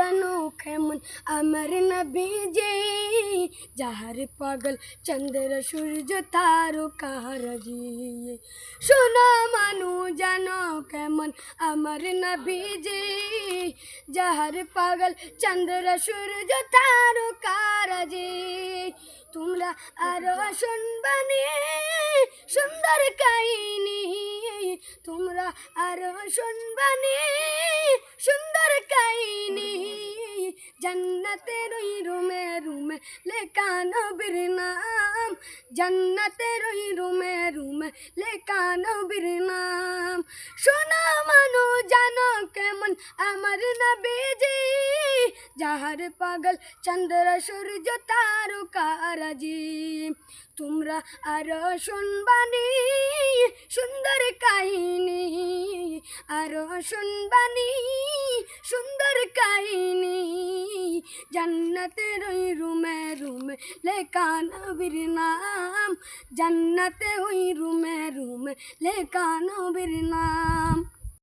জানো কেমন আমার নবীজি, যাহার পাগল চন্দ্র সূর্য তারকারাজি। শোনো মানু জানো কেমন আমার নবীজি, যাহার পাগল চন্দ্র সূর্য তারকারাজি। তোমরা আরো শুনবানি সুন্দর কাহিনী, তোমরা আরো শুনবানি সুন্দর কাহিনী। জান্নাতের ওই রুমে রুমে লেখা নবীর নাম, জান্নাতের ওই রুমে রুমে লেখা নবীর নাম। শোনো মানু জানো কেমন আমার নবীজি, যাহার পাগল চন্দ্র সূর্য তারকারাজি। তোমরা আরো শুনবানি সুন্দর কাহিনী, আরো শুনবানি সুন্দর কাহিনী। জান্নাতের ওই রুমে রুমে লেখা নবীর নাম, জান্নাতে ওই রুমে রুমে লেখা নবীর নাম।